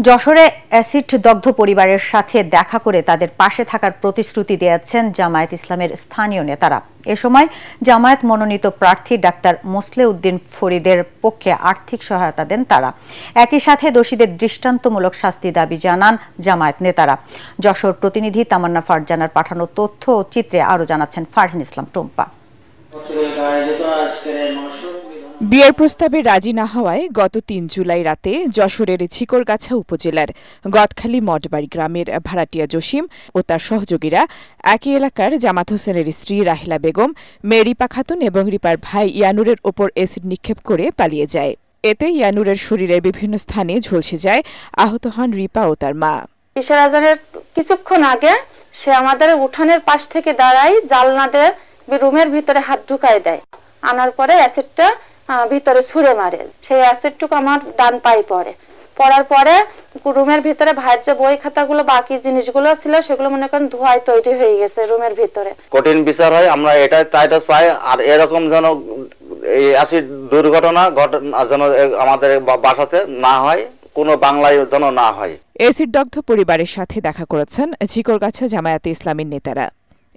যশোরে অ্যাসিড দগ্ধ পরিবারের সাথে দেখা করে তাদের পাশে থাকার প্রতিশ্রুতি দিয়েছেন জামায়াত ইসলামের স্থানীয় নেতারা। এ সময় জামায়াত মনোনীত প্রার্থী ডাক্তার মোসলেউদ্দিন ফরিদের পক্ষে আর্থিক সহায়তা দেন তারা। একই সাথে দোষীদের দৃষ্টান্তমূলক শাস্তি দাবি জানান জামায়াত নেতারা। যশোর প্রতিনিধি তামান্না ফারজানার পাঠানো তথ্য ও চিত্রে আরও জানাচ্ছেন ফারহিন ইসলাম টুম্পা। বিয়ের প্রস্তাবে রাজি না হওয়ায় গত ৩ জুলাই রাতে যশোরের ঝিকরগাছা উপজেলার গদখালী মঠবাড়ি গ্রামের ভাড়াটিয়া জসিম ও তার সহযোগীরা একই এলাকার জামাত হোসেনের স্ত্রী রাহেলা বেগম, মেয়ে রিপা খাতুন এবং রিপার ভাই ইয়ানুরের ওপর অ্যাসিড নিক্ষেপ করে পালিয়ে যায়। এতে ইয়ানুরের শরীরের বিভিন্ন স্থানে ঝলসে যায়। আহত হন রিপা ও তার মা। ঈশার আজানের কিছুক্ষণ আগে সে আমাদের উঠানের পাশ থেকে দাঁড়াই জানলা দিয়ে রুমের ভিতরে হাত ঢুকাই দেয়। আনার পরে অ্যাসিডটা ভিতরে ছুঁড়ে মারে। সেই অ্যাসিডটুকু আমার ডান পায়ে পড়ার পরে রুমের ভিতরে ভাইয়ের যে বই খাতাগুলো বাকি জিনিসগুলো ছিল সেগুলো মনে করেন ধোঁয়ায় তৈরি হয়ে গেছে রুমের ভিতরে। কঠিন বিচার হয়, আমরা এটা চাই। আর এরকম যেন এই অ্যাসিড দুর্ঘটনা যেন আমাদের বাসাতে না হয়, কোনো বাংলায় যেন না হয়। অ্যাসিড দগ্ধ পরিবারের সাথে দেখা করেছেন ঝিকরগাছা জামায়াতে ইসলামীর নেতারা।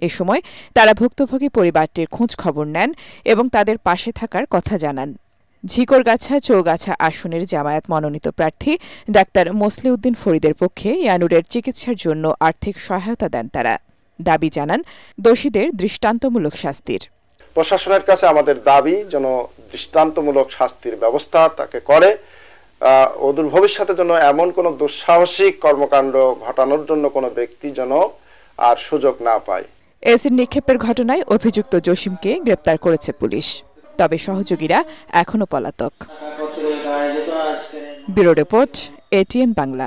এ সময় তারা ভুক্তভোগী পরিবারটির খোঁজ খবর নেন এবং তাদের পাশে থাকার কথা জানান। ঝিকরগাছা চৌগাছা আসনের জামায়াত মনোনীত প্রার্থী ডাক্তার মোসলেউদ্দিন ফরিদের পক্ষে ইয়ানুরের চিকিৎসার জন্য আর্থিক সহায়তা দেন তারা। দাবি জানান দোষীদের দৃষ্টান্তমূলক শাস্তির। প্রশাসনের কাছে আমাদের দাবি যেন দৃষ্টান্তমূলক শাস্তির ব্যবস্থা তাকে করে, অদূর ভবিষ্যতে যেন এমন কোন দুঃসাহসিক কর্মকাণ্ড ঘটানোর জন্য কোনো ব্যক্তি যেন আর সুযোগ না পায়। অ্যাসিড নিক্ষেপের ঘটনায় অভিযুক্ত জসিমকে গ্রেপ্তার করেছে পুলিশ, তবে সহযোগীরা এখনো পলাতক। Bureau report, ATN Bangla.